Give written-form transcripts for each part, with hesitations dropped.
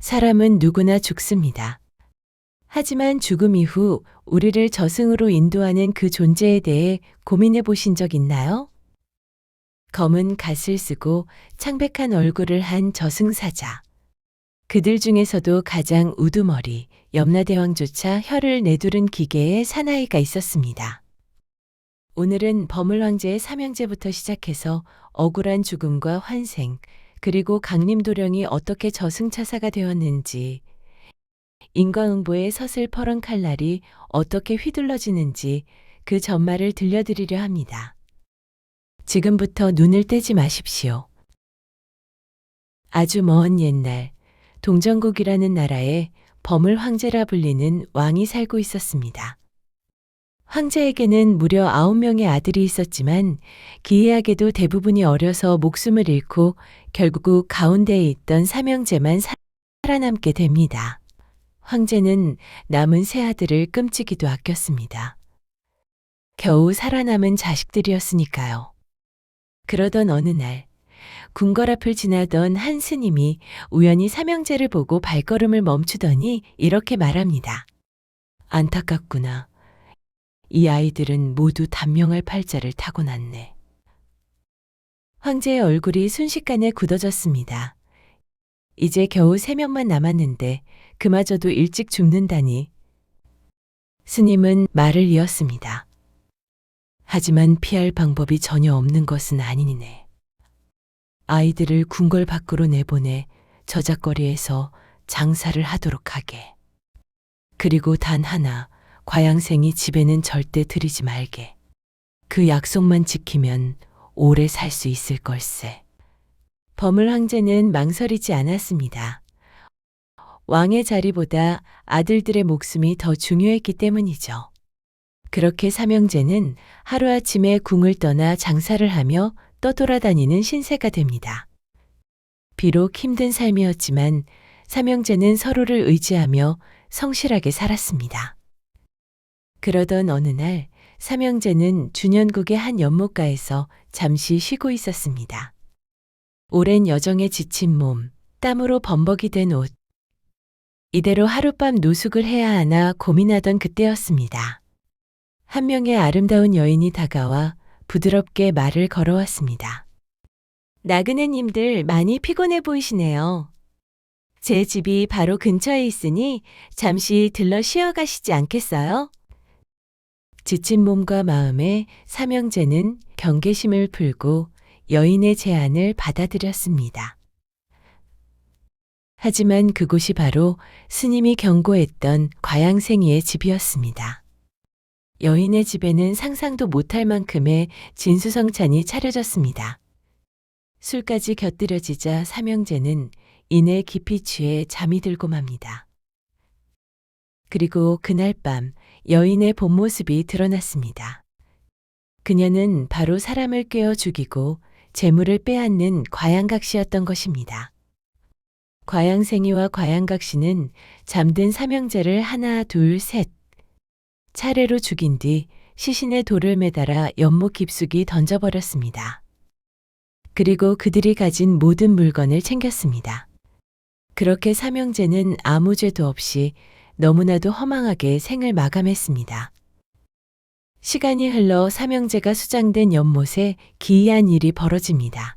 사람은 누구나 죽습니다. 하지만 죽음 이후 우리를 저승으로 인도하는 그 존재에 대해 고민해 보신 적 있나요? 검은 갓을 쓰고 창백한 얼굴을 한 저승사자. 그들 중에서도 가장 우두머리, 염라대왕조차 혀를 내두른 기계의 사나이가 있었습니다. 오늘은 버물 황제의 삼형제부터 시작해서 억울한 죽음과 환생, 그리고 강림도령이 어떻게 저승차사가 되었는지, 인과응보의 서슬퍼런 칼날이 어떻게 휘둘러지는지 그 전말을 들려드리려 합니다. 지금부터 눈을 떼지 마십시오. 아주 먼 옛날, 동정국이라는 나라에 버물 황제라 불리는 왕이 살고 있었습니다. 황제에게는 무려 9명의 아들이 있었지만 기이하게도 대부분이 어려서 목숨을 잃고 결국 가운데에 있던 삼형제만 살아남게 됩니다. 황제는 남은 세 아들을 끔찍이도 아꼈습니다. 겨우 살아남은 자식들이었으니까요. 그러던 어느 날 궁궐 앞을 지나던 한 스님이 우연히 삼형제를 보고 발걸음을 멈추더니 이렇게 말합니다. 안타깝구나. 이 아이들은 모두 단명할 팔자를 타고났네. 황제의 얼굴이 순식간에 굳어졌습니다. 이제 겨우 3명만 남았는데 그마저도 일찍 죽는다니. 스님은 말을 이었습니다. 하지만 피할 방법이 전혀 없는 것은 아니네. 아이들을 궁궐 밖으로 내보내 저작거리에서 장사를 하도록 하게. 그리고 단 하나, 과양생이 집에는 절대 들이지 말게. 그 약속만 지키면 오래 살 수 있을 걸세. 버물 황제는 망설이지 않았습니다. 왕의 자리보다 아들들의 목숨이 더 중요했기 때문이죠. 그렇게 삼형제는 하루아침에 궁을 떠나 장사를 하며 떠돌아다니는 신세가 됩니다. 비록 힘든 삶이었지만 삼형제는 서로를 의지하며 성실하게 살았습니다. 그러던 어느 날 삼형제는 준현국의 한 연못가에서 잠시 쉬고 있었습니다. 오랜 여정에 지친 몸, 땀으로 범벅이 된 옷. 이대로 하룻밤 노숙을 해야 하나 고민하던 그때였습니다. 한 명의 아름다운 여인이 다가와 부드럽게 말을 걸어왔습니다. 나그네님들 많이 피곤해 보이시네요. 제 집이 바로 근처에 있으니 잠시 들러 쉬어 가시지 않겠어요? 지친 몸과 마음에 삼형제는 경계심을 풀고 여인의 제안을 받아들였습니다. 하지만 그곳이 바로 스님이 경고했던 과양생이의 집이었습니다. 여인의 집에는 상상도 못할 만큼의 진수성찬이 차려졌습니다. 술까지 곁들여지자 삼형제는 이내 깊이 취해 잠이 들고 맙니다. 그리고 그날 밤 여인의 본 모습이 드러났습니다. 그녀는 바로 사람을 꿰어 죽이고 재물을 빼앗는 과양각시였던 것입니다. 과양생이와 과양각시는 잠든 삼형제를 하나, 둘, 셋 차례로 죽인 뒤 시신에 돌을 매달아 연못 깊숙이 던져버렸습니다. 그리고 그들이 가진 모든 물건을 챙겼습니다. 그렇게 삼형제는 아무 죄도 없이 너무나도 허망하게 생을 마감했습니다. 시간이 흘러 삼형제가 수장된 연못에 기이한 일이 벌어집니다.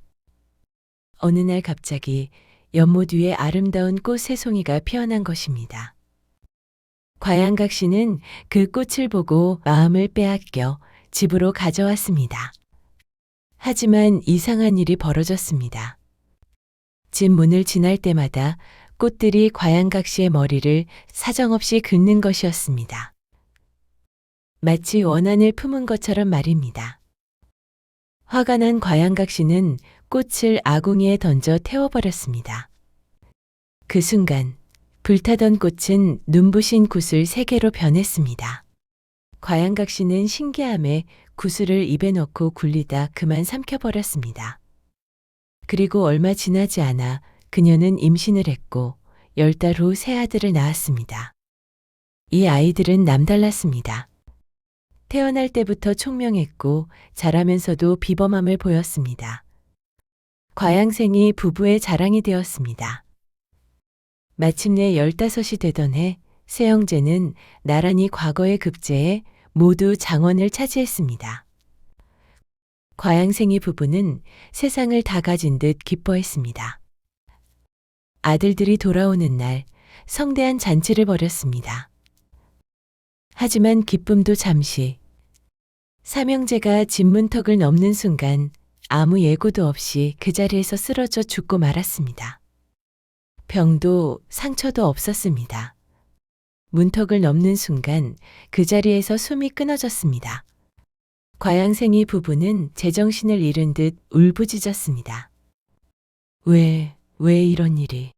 어느 날 갑자기 연못 위에 아름다운 꽃 세 송이가 피어난 것입니다. 과양각시는 그 꽃을 보고 마음을 빼앗겨 집으로 가져왔습니다. 하지만 이상한 일이 벌어졌습니다. 집 문을 지날 때마다 꽃들이 과양각시의 머리를 사정없이 긁는 것이었습니다. 마치 원한을 품은 것처럼 말입니다. 화가 난 과양각시는 꽃을 아궁이에 던져 태워버렸습니다. 그 순간 불타던 꽃은 눈부신 구슬 3개로 변했습니다. 과양각시는 신기함에 구슬을 입에 넣고 굴리다 그만 삼켜버렸습니다. 그리고 얼마 지나지 않아 그녀는 임신을 했고 10달 후 새 아들을 낳았습니다. 이 아이들은 남달랐습니다. 태어날 때부터 총명했고 자라면서도 비범함을 보였습니다. 과양생이 부부의 자랑이 되었습니다. 마침내 15이 되던 해 세영제는 나란히 과거의 급제에 모두 장원을 차지했습니다. 과양생이 부부는 세상을 다 가진 듯 기뻐했습니다. 아들들이 돌아오는 날 성대한 잔치를 벌였습니다. 하지만 기쁨도 잠시. 삼형제가 집 문턱을 넘는 순간 아무 예고도 없이 그 자리에서 쓰러져 죽고 말았습니다. 병도 상처도 없었습니다. 문턱을 넘는 순간 그 자리에서 숨이 끊어졌습니다. 과양생이 부부는 제정신을 잃은 듯 울부짖었습니다. 왜 이런 일이?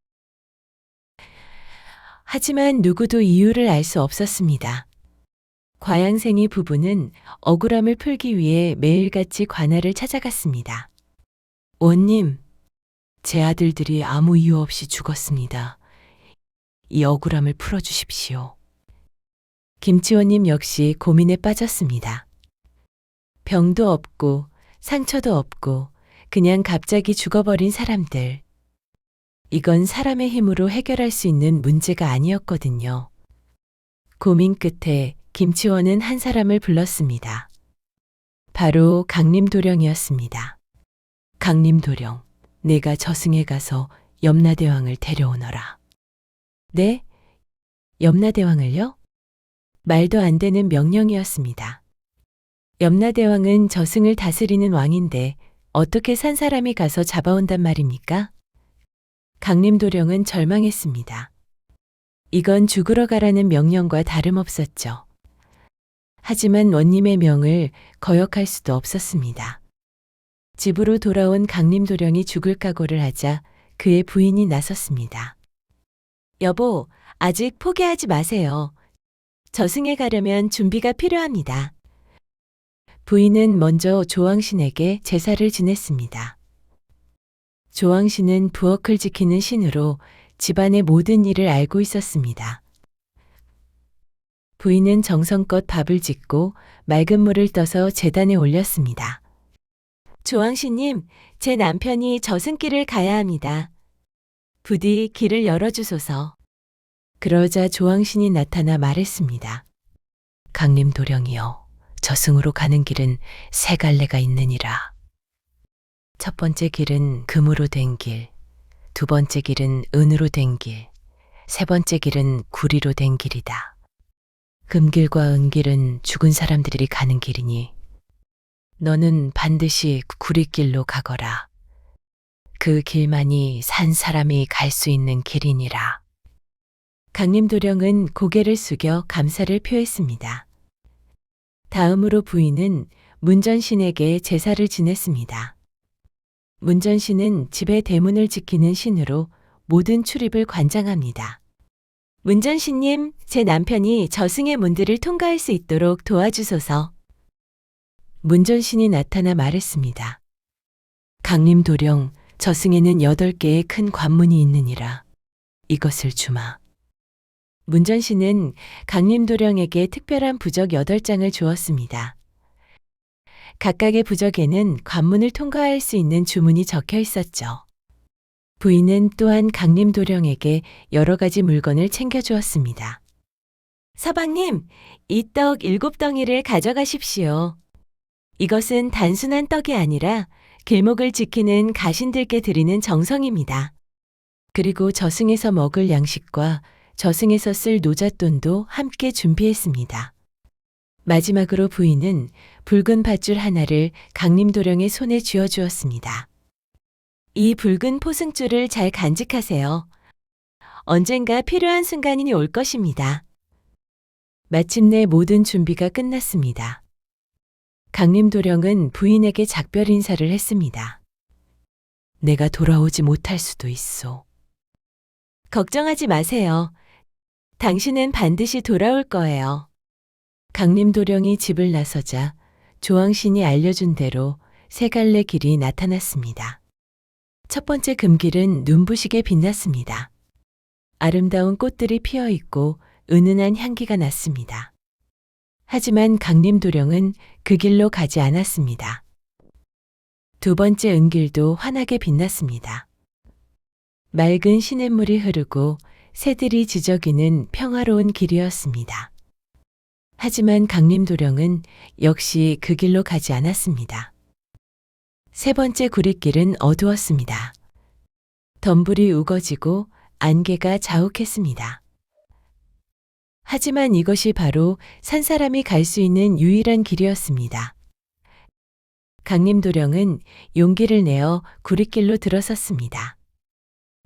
하지만 누구도 이유를 알 수 없었습니다. 과양생이 부부는 억울함을 풀기 위해 매일같이 관아를 찾아갔습니다. 원님, 제 아들들이 아무 이유 없이 죽었습니다. 이 억울함을 풀어주십시오. 김치원님 역시 고민에 빠졌습니다. 병도 없고 상처도 없고 그냥 갑자기 죽어버린 사람들. 이건 사람의 힘으로 해결할 수 있는 문제가 아니었거든요. 고민 끝에 김치원은 한 사람을 불렀습니다. 바로 강림도령이었습니다. 강림도령, 내가 저승에 가서 염라대왕을 데려오너라. 네? 염라대왕을요? 말도 안 되는 명령이었습니다. 염라대왕은 저승을 다스리는 왕인데 어떻게 산 사람이 가서 잡아온단 말입니까? 강림도령은 절망했습니다. 이건 죽으러 가라는 명령과 다름없었죠. 하지만 원님의 명을 거역할 수도 없었습니다. 집으로 돌아온 강림도령이 죽을 각오를 하자 그의 부인이 나섰습니다. 여보, 아직 포기하지 마세요. 저승에 가려면 준비가 필요합니다. 부인은 먼저 조왕신에게 제사를 지냈습니다. 조왕신은 부엌을 지키는 신으로 집안의 모든 일을 알고 있었습니다. 부인은 정성껏 밥을 짓고 맑은 물을 떠서 제단에 올렸습니다. 조왕신님, 제 남편이 저승길을 가야 합니다. 부디 길을 열어주소서. 그러자 조왕신이 나타나 말했습니다. 강림도령이여, 저승으로 가는 길은 세 갈래가 있느니라. 첫 번째 길은 금으로 된 길, 두 번째 길은 은으로 된 길, 세 번째 길은 구리로 된 길이다. 금길과 은길은 죽은 사람들이 가는 길이니 너는 반드시 구리길로 가거라. 그 길만이 산 사람이 갈 수 있는 길이니라. 강림도령은 고개를 숙여 감사를 표했습니다. 다음으로 부인은 문전신에게 제사를 지냈습니다. 문전신은 집의 대문을 지키는 신으로 모든 출입을 관장합니다. 문전신님, 제 남편이 저승의 문들을 통과할 수 있도록 도와주소서. 문전신이 나타나 말했습니다. 강림도령, 저승에는 8개의 큰 관문이 있느니라. 이것을 주마. 문전신은 강림도령에게 특별한 부적 8장을 주었습니다. 각각의 부적에는 관문을 통과할 수 있는 주문이 적혀 있었죠. 부인은 또한 강림도령에게 여러 가지 물건을 챙겨주었습니다. 서방님, 이 떡 7덩이를 가져가십시오. 이것은 단순한 떡이 아니라 길목을 지키는 가신들께 드리는 정성입니다. 그리고 저승에서 먹을 양식과 저승에서 쓸 노잣돈도 함께 준비했습니다. 마지막으로 부인은 붉은 밧줄 하나를 강림도령의 손에 쥐어주었습니다. 이 붉은 포승줄을 잘 간직하세요. 언젠가 필요한 순간이 올 것입니다. 마침내 모든 준비가 끝났습니다. 강림도령은 부인에게 작별 인사를 했습니다. 내가 돌아오지 못할 수도 있어. 걱정하지 마세요. 당신은 반드시 돌아올 거예요. 강림도령이 집을 나서자 조왕신이 알려준 대로 세 갈래 길이 나타났습니다. 첫 번째 금길은 눈부시게 빛났습니다. 아름다운 꽃들이 피어 있고 은은한 향기가 났습니다. 하지만 강림도령은 그 길로 가지 않았습니다. 두 번째 은길도 환하게 빛났습니다. 맑은 시냇물이 흐르고 새들이 지저귀는 평화로운 길이었습니다. 하지만 강림도령은 역시 그 길로 가지 않았습니다. 세 번째 구릿길은 어두웠습니다. 덤불이 우거지고 안개가 자욱했습니다. 하지만 이것이 바로 산사람이 갈 수 있는 유일한 길이었습니다. 강림도령은 용기를 내어 구릿길로 들어섰습니다.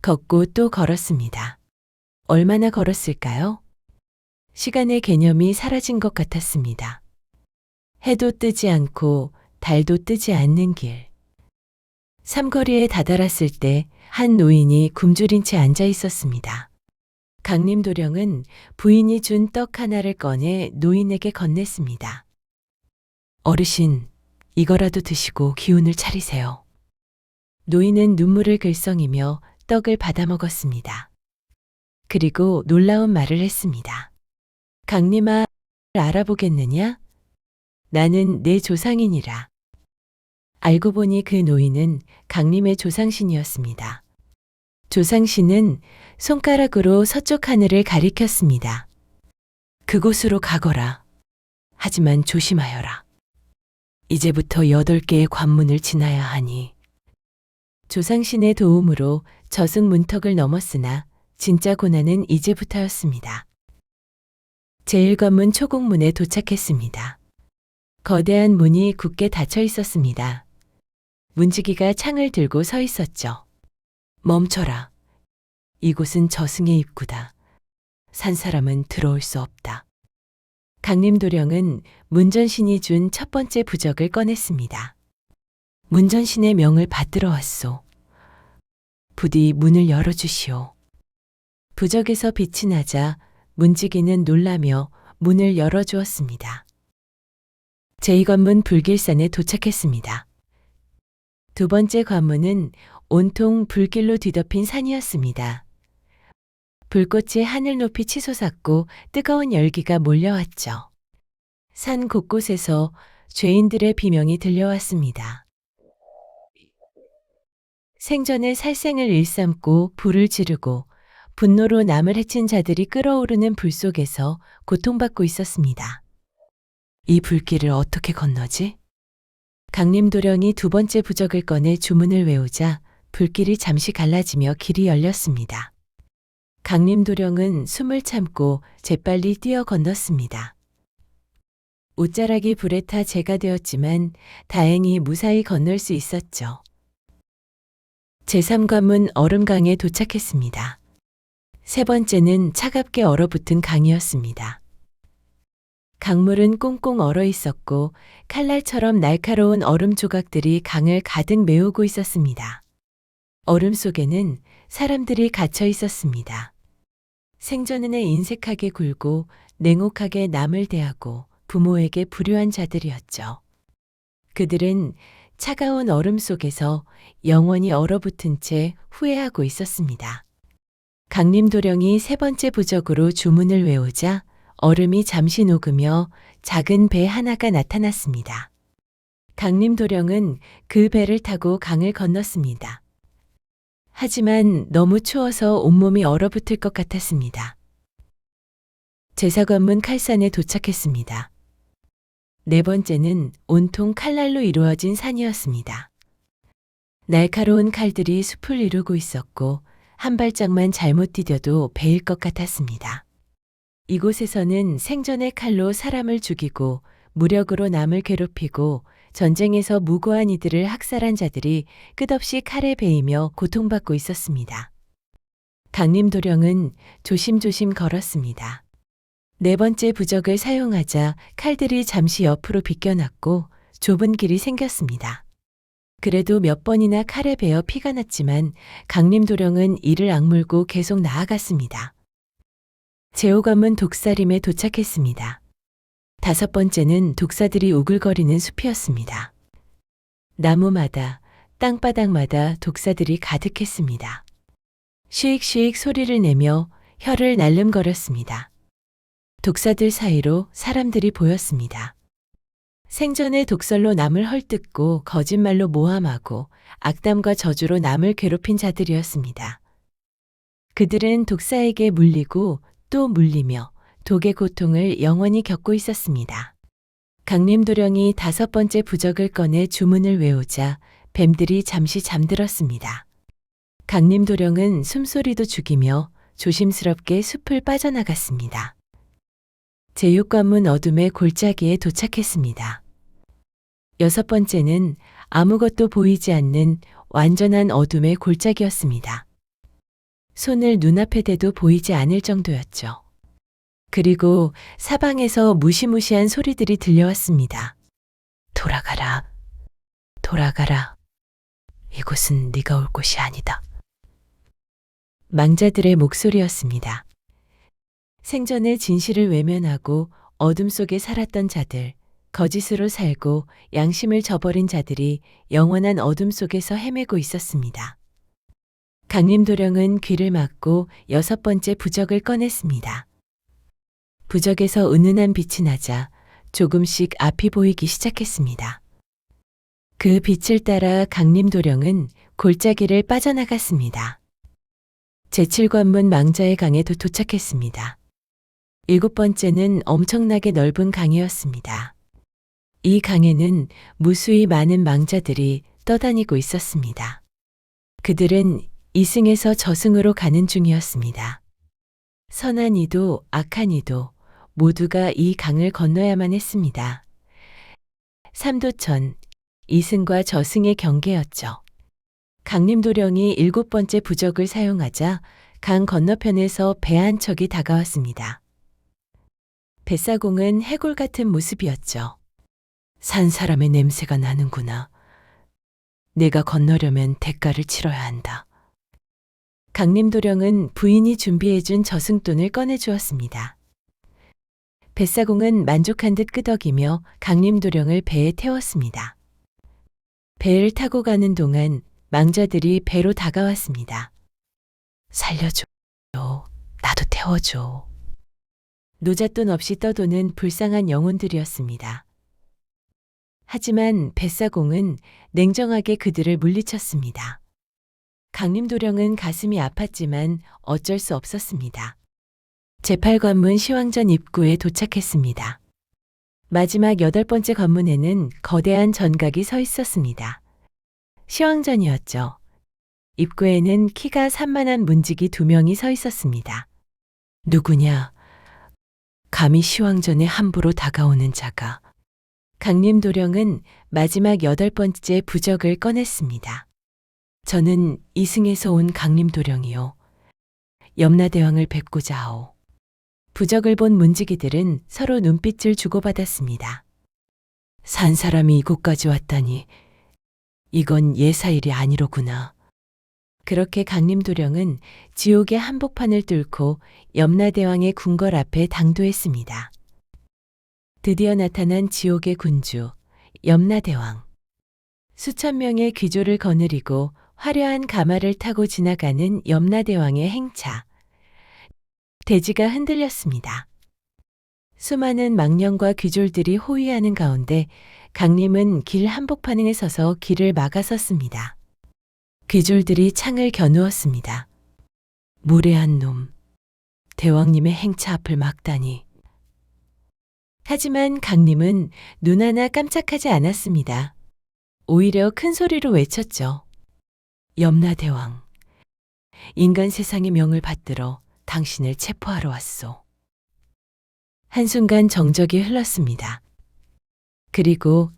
걷고 또 걸었습니다. 얼마나 걸었을까요? 시간의 개념이 사라진 것 같았습니다. 해도 뜨지 않고 달도 뜨지 않는 길. 삼거리에 다다랐을 때 한 노인이 굶주린 채 앉아 있었습니다. 강림도령은 부인이 준 떡 하나를 꺼내 노인에게 건넸습니다. 어르신, 이거라도 드시고 기운을 차리세요. 노인은 눈물을 글썽이며 떡을 받아 먹었습니다. 그리고 놀라운 말을 했습니다. 강림아, 알아보겠느냐? 나는 내 조상이니라. 알고 보니 그 노인은 강림의 조상신이었습니다. 조상신은 손가락으로 서쪽 하늘을 가리켰습니다. 그곳으로 가거라. 하지만 조심하여라. 이제부터 8개의 관문을 지나야 하니. 조상신의 도움으로 저승문턱을 넘었으나 진짜 고난은 이제부터였습니다. 제1관문 초곡문에 도착했습니다. 거대한 문이 굳게 닫혀 있었습니다. 문지기가 창을 들고 서 있었죠. 멈춰라. 이곳은 저승의 입구다. 산 사람은 들어올 수 없다. 강림도령은 문전신이 준 첫 번째 부적을 꺼냈습니다. 문전신의 명을 받들어 왔소. 부디 문을 열어주시오. 부적에서 빛이 나자 문지기는 놀라며 문을 열어주었습니다. 제2관문 불길산에 도착했습니다. 두 번째 관문은 온통 불길로 뒤덮인 산이었습니다. 불꽃이 하늘 높이 치솟았고 뜨거운 열기가 몰려왔죠. 산 곳곳에서 죄인들의 비명이 들려왔습니다. 생전에 살생을 일삼고 불을 지르고 분노로 남을 해친 자들이 끓어오르는 불 속에서 고통받고 있었습니다. 이 불길을 어떻게 건너지? 강림도령이 두 번째 부적을 꺼내 주문을 외우자 불길이 잠시 갈라지며 길이 열렸습니다. 강림도령은 숨을 참고 재빨리 뛰어 건넜습니다. 옷자락이 불에 타 재가 되었지만 다행히 무사히 건널 수 있었죠. 제3관문 얼음강에 도착했습니다. 세 번째는 차갑게 얼어붙은 강이었습니다. 강물은 꽁꽁 얼어 있었고 칼날처럼 날카로운 얼음 조각들이 강을 가득 메우고 있었습니다. 얼음 속에는 사람들이 갇혀 있었습니다. 생전에 인색하게 굴고 냉혹하게 남을 대하고 부모에게 불효한 자들이었죠. 그들은 차가운 얼음 속에서 영원히 얼어붙은 채 후회하고 있었습니다. 강림도령이 세 번째 부적으로 주문을 외우자 얼음이 잠시 녹으며 작은 배 하나가 나타났습니다. 강림도령은 그 배를 타고 강을 건넜습니다. 하지만 너무 추워서 온몸이 얼어붙을 것 같았습니다. 제사관문 칼산에 도착했습니다. 네 번째는 온통 칼날로 이루어진 산이었습니다. 날카로운 칼들이 숲을 이루고 있었고 한 발짝만 잘못 디뎌도 베일 것 같았습니다. 이곳에서는 생전의 칼로 사람을 죽이고 무력으로 남을 괴롭히고 전쟁에서 무고한 이들을 학살한 자들이 끝없이 칼에 베이며 고통받고 있었습니다. 강림도령은 조심조심 걸었습니다. 네 번째 부적을 사용하자 칼들이 잠시 옆으로 비껴났고 좁은 길이 생겼습니다. 그래도 몇 번이나 칼에 베어 피가 났지만 강림도령은 이를 악물고 계속 나아갔습니다. 제5관문 독사림에 도착했습니다. 다섯 번째는 독사들이 우글거리는 숲이었습니다. 나무마다 땅바닥마다 독사들이 가득했습니다. 쉬익쉬익 소리를 내며 혀를 날름거렸습니다. 독사들 사이로 사람들이 보였습니다. 생전에 독설로 남을 헐뜯고 거짓말로 모함하고 악담과 저주로 남을 괴롭힌 자들이었습니다. 그들은 독사에게 물리고 또 물리며 독의 고통을 영원히 겪고 있었습니다. 강림도령이 5번째 부적을 꺼내 주문을 외우자 뱀들이 잠시 잠들었습니다. 강림도령은 숨소리도 죽이며 조심스럽게 숲을 빠져나갔습니다. 제6관문 어둠의 골짜기에 도착했습니다. 6번째는 아무것도 보이지 않는 완전한 어둠의 골짜기였습니다. 손을 눈앞에 대도 보이지 않을 정도였죠. 그리고 사방에서 무시무시한 소리들이 들려왔습니다. 돌아가라, 돌아가라. 이곳은 네가 올 곳이 아니다. 망자들의 목소리였습니다. 생전의 진실을 외면하고 어둠 속에 살았던 자들, 거짓으로 살고 양심을 저버린 자들이 영원한 어둠 속에서 헤매고 있었습니다. 강림도령은 귀를 막고 6번째 부적을 꺼냈습니다. 부적에서 은은한 빛이 나자 조금씩 앞이 보이기 시작했습니다. 그 빛을 따라 강림도령은 골짜기를 빠져나갔습니다. 제7관문 망자의 강에도 도착했습니다. 7번째는 엄청나게 넓은 강이었습니다. 이 강에는 무수히 많은 망자들이 떠다니고 있었습니다. 그들은 이승에서 저승으로 가는 중이었습니다. 선한 이도 악한 이도 모두가 이 강을 건너야만 했습니다. 삼도천, 이승과 저승의 경계였죠. 강림도령이 7번째 부적을 사용하자 강 건너편에서 배 한 척이 다가왔습니다. 뱃사공은 해골 같은 모습이었죠. 산 사람의 냄새가 나는구나. 내가 건너려면 대가를 치러야 한다. 강림도령은 부인이 준비해준 저승돈을 꺼내주었습니다. 뱃사공은 만족한 듯 끄덕이며 강림도령을 배에 태웠습니다. 배를 타고 가는 동안 망자들이 배로 다가왔습니다. 살려줘. 나도 태워줘. 노잣돈 없이 떠도는 불쌍한 영혼들이었습니다. 하지만 뱃사공은 냉정하게 그들을 물리쳤습니다. 강림도령은 가슴이 아팠지만 어쩔 수 없었습니다. 제8관문 시황전 입구에 도착했습니다. 마지막 8번째 관문에는 거대한 전각이 서 있었습니다. 시황전이었죠. 입구에는 키가 산만한 문지기 2명이 서 있었습니다. 누구냐? 감히 시황전에 함부로 다가오는 자가. 강림도령은 마지막 8번째 부적을 꺼냈습니다. 저는 이승에서 온 강림도령이요. 염라대왕을 뵙고자 하오. 부적을 본 문지기들은 서로 눈빛을 주고받았습니다. 산 사람이 이곳까지 왔다니 이건 예사일이 아니로구나. 그렇게 강림도령은 지옥의 한복판을 뚫고 염라대왕의 궁궐 앞에 당도했습니다. 드디어 나타난 지옥의 군주, 염라대왕. 수천 명의 귀조를 거느리고 화려한 가마를 타고 지나가는 염라대왕의 행차. 대지가 흔들렸습니다. 수많은 망령과 귀졸들이 호위하는 가운데 강림은 길 한복판에 서서 길을 막아섰습니다. 귀졸들이 창을 겨누었습니다. 무례한 놈, 대왕님의 행차 앞을 막다니. 하지만 강림은 눈 하나 깜짝하지 않았습니다. 오히려 큰 소리로 외쳤죠. 염라대왕, 인간 세상의 명을 받들어 당신을 체포하러 왔소. 한순간 정적이 흘렀습니다. 그리고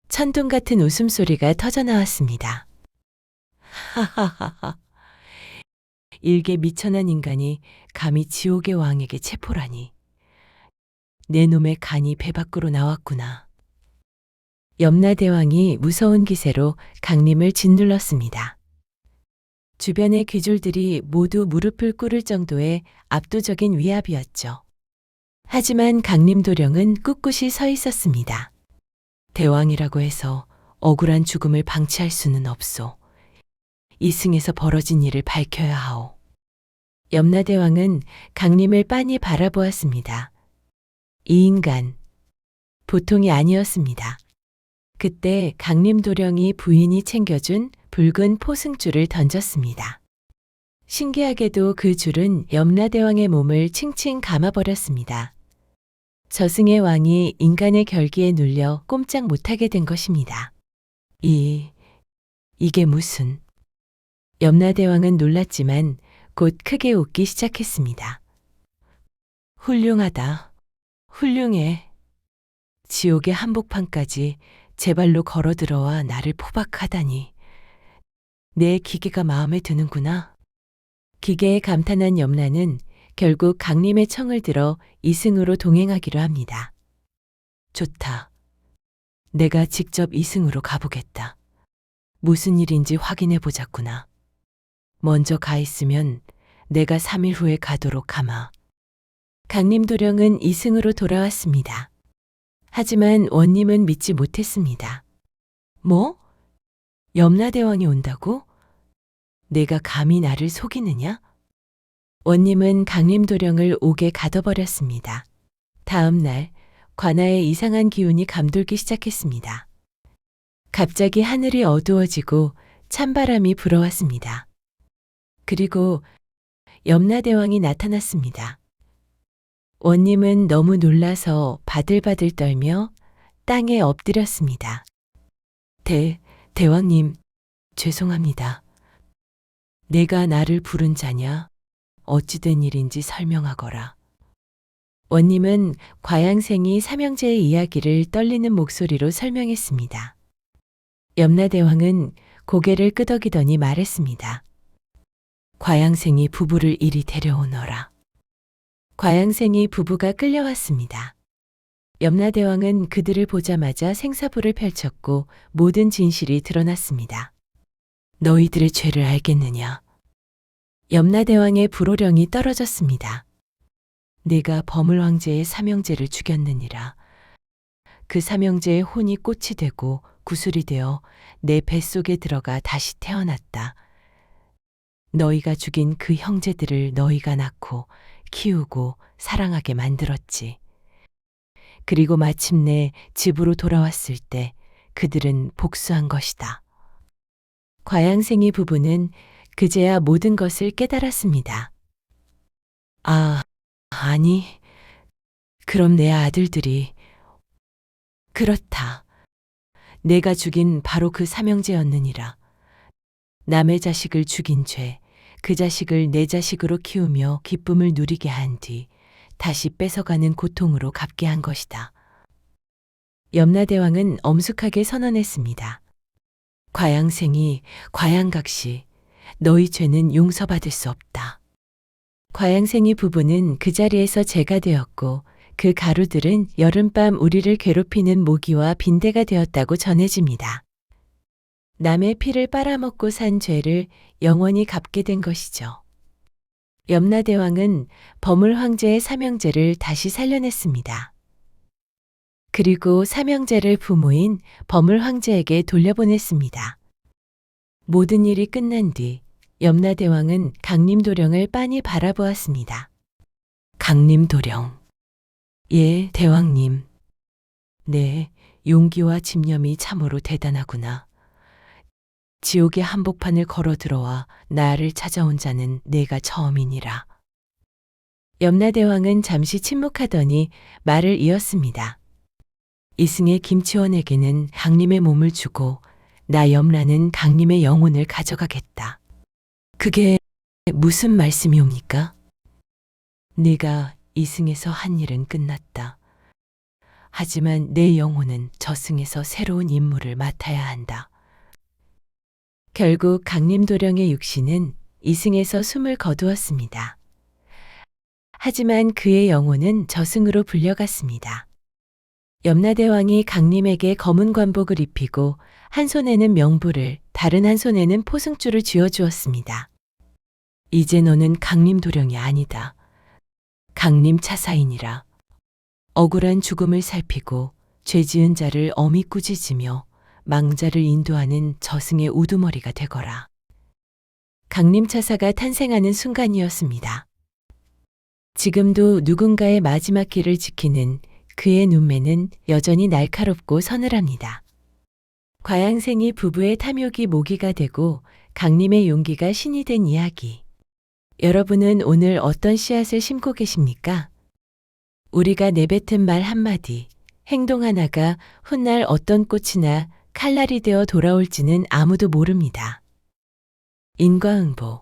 천둥 같은 웃음소리가 터져나왔습니다. 하하하하. 일개 미천한 인간이 감히 지옥의 왕에게 체포라니. 내 놈의 간이 배 밖으로 나왔구나. 염라대왕이 무서운 기세로 강림을 짓눌렀습니다. 주변의 귀졸들이 모두 무릎을 꿇을 정도의 압도적인 위압이었죠. 하지만 강림도령은 꿋꿋이 서 있었습니다. 대왕이라고 해서 억울한 죽음을 방치할 수는 없소. 이승에서 벌어진 일을 밝혀야 하오. 염라대왕은 강림을 빤히 바라보았습니다. 이 인간, 보통이 아니었습니다. 그때 강림도령이 부인이 챙겨준 붉은 포승줄을 던졌습니다. 신기하게도 그 줄은 염라대왕의 몸을 칭칭 감아버렸습니다. 저승의 왕이 인간의 결기에 눌려 꼼짝 못하게 된 것입니다. 이게 무슨... 염라대왕은 놀랐지만 곧 크게 웃기 시작했습니다. 훌륭하다. 훌륭해. 지옥의 한복판까지 제 발로 걸어 들어와 나를 포박하다니. 내 기계가 마음에 드는구나. 기계에 감탄한 염라는 결국 강림의 청을 들어 이승으로 동행하기로 합니다. 좋다. 내가 직접 이승으로 가보겠다. 무슨 일인지 확인해 보자꾸나. 먼저 가 있으면 내가 3일 후에 가도록 하마. 강림도령은 이승으로 돌아왔습니다. 하지만 원님은 믿지 못했습니다. 뭐? 염라대왕이 온다고? 내가 감히 나를 속이느냐? 원님은 강림도령을 옥에 가둬버렸습니다. 다음 날 관아에 이상한 기운이 감돌기 시작했습니다. 갑자기 하늘이 어두워지고 찬바람이 불어왔습니다. 그리고 염라대왕이 나타났습니다. 원님은 너무 놀라서 바들바들 떨며 땅에 엎드렸습니다. 대왕님, 죄송합니다. 내가 나를 부른 자냐? 어찌된 일인지 설명하거라. 원님은 과양생이 삼형제의 이야기를 떨리는 목소리로 설명했습니다. 염라대왕은 고개를 끄덕이더니 말했습니다. 과양생이 부부를 이리 데려오너라. 과양생이 부부가 끌려왔습니다. 염라대왕은 그들을 보자마자 생사부를 펼쳤고 모든 진실이 드러났습니다. 너희들의 죄를 알겠느냐? 염라대왕의 불호령이 떨어졌습니다. 내가 범을황제의 삼형제를 죽였느니라. 그 삼형제의 혼이 꽃이 되고 구슬이 되어 내 뱃속에 들어가 다시 태어났다. 너희가 죽인 그 형제들을 너희가 낳고 키우고 사랑하게 만들었지. 그리고 마침내 집으로 돌아왔을 때 그들은 복수한 것이다. 과양생이 부부는 그제야 모든 것을 깨달았습니다. 아니, 그럼 내 아들들이... 그렇다. 내가 죽인 바로 그 삼형제였느니라. 남의 자식을 죽인 죄, 그 자식을 내 자식으로 키우며 기쁨을 누리게 한 뒤 다시 뺏어가는 고통으로 갚게 한 것이다. 염라대왕은 엄숙하게 선언했습니다. 과양각시, 너희 죄는 용서받을 수 없다. 과양생이 부부는 그 자리에서 재가 되었고 그 가루들은 여름밤 우리를 괴롭히는 모기와 빈대가 되었다고 전해집니다. 남의 피를 빨아먹고 산 죄를 영원히 갚게 된 것이죠. 염라대왕은 범을황제의 삼형제를 다시 살려냈습니다. 그리고 삼형제를 부모인 범을황제에게 돌려보냈습니다. 모든 일이 끝난 뒤 염라대왕은 강림도령을 빤히 바라보았습니다. 강림도령. 예, 대왕님. 네, 용기와 집념이 참으로 대단하구나. 지옥의 한복판을 걸어 들어와 나를 찾아온 자는 내가 처음이니라. 염라대왕은 잠시 침묵하더니 말을 이었습니다. 이승의 김치원에게는 강림의 몸을 주고 나 염라는 강림의 영혼을 가져가겠다. 그게 무슨 말씀이옵니까? 네가 이승에서 한 일은 끝났다. 하지만 내 영혼은 저승에서 새로운 임무를 맡아야 한다. 결국 강림도령의 육신은 이승에서 숨을 거두었습니다. 하지만 그의 영혼은 저승으로 불려갔습니다. 염라대왕이 강림에게 검은 관복을 입히고 한 손에는 명부를, 다른 한 손에는 포승줄을 쥐어주었습니다. 이제 너는 강림도령이 아니다. 강림차사이니라. 억울한 죽음을 살피고 죄 지은 자를 엄히 꾸짖으며 망자를 인도하는 저승의 우두머리가 되거라. 강림차사가 탄생하는 순간이었습니다. 지금도 누군가의 마지막 길을 지키는 그의 눈매는 여전히 날카롭고 서늘합니다. 과양생이 부부의 탐욕이 모기가 되고 강림의 용기가 신이 된 이야기. 여러분은 오늘 어떤 씨앗을 심고 계십니까? 우리가 내뱉은 말 한마디, 행동 하나가 훗날 어떤 꽃이나 칼날이 되어 돌아올지는 아무도 모릅니다. 인과응보.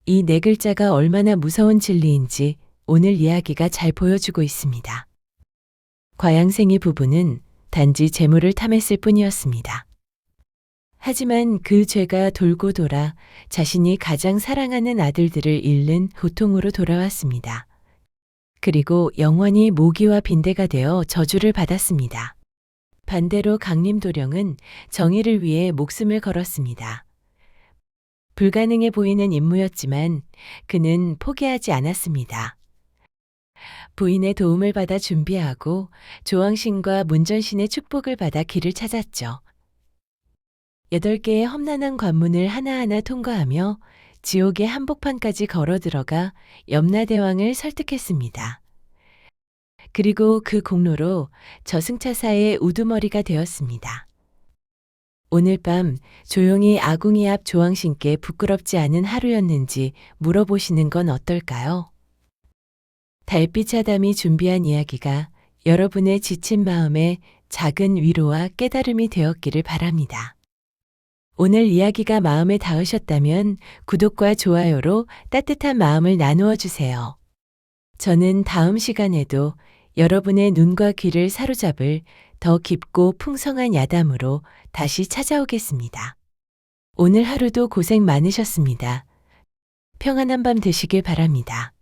이 네 글자가 얼마나 무서운 진리인지 오늘 이야기가 잘 보여주고 있습니다. 과양생이 부부는 단지 재물을 탐했을 뿐이었습니다. 하지만 그 죄가 돌고 돌아 자신이 가장 사랑하는 아들들을 잃는 고통으로 돌아왔습니다. 그리고 영원히 모기와 빈대가 되어 저주를 받았습니다. 반대로 강림도령은 정의를 위해 목숨을 걸었습니다. 불가능해 보이는 임무였지만 그는 포기하지 않았습니다. 부인의 도움을 받아 준비하고 조왕신과 문전신의 축복을 받아 길을 찾았죠. 8개의 험난한 관문을 하나하나 통과하며 지옥의 한복판까지 걸어 들어가 염라대왕을 설득했습니다. 그리고 그 공로로 저승차사의 우두머리가 되었습니다. 오늘 밤 조용히 아궁이 앞 조왕신께 부끄럽지 않은 하루였는지 물어보시는 건 어떨까요? 달빛 아담이 준비한 이야기가 여러분의 지친 마음에 작은 위로와 깨달음이 되었기를 바랍니다. 오늘 이야기가 마음에 닿으셨다면 구독과 좋아요로 따뜻한 마음을 나누어 주세요. 저는 다음 시간에도 여러분의 눈과 귀를 사로잡을 더 깊고 풍성한 야담으로 다시 찾아오겠습니다. 오늘 하루도 고생 많으셨습니다. 평안한 밤 되시길 바랍니다.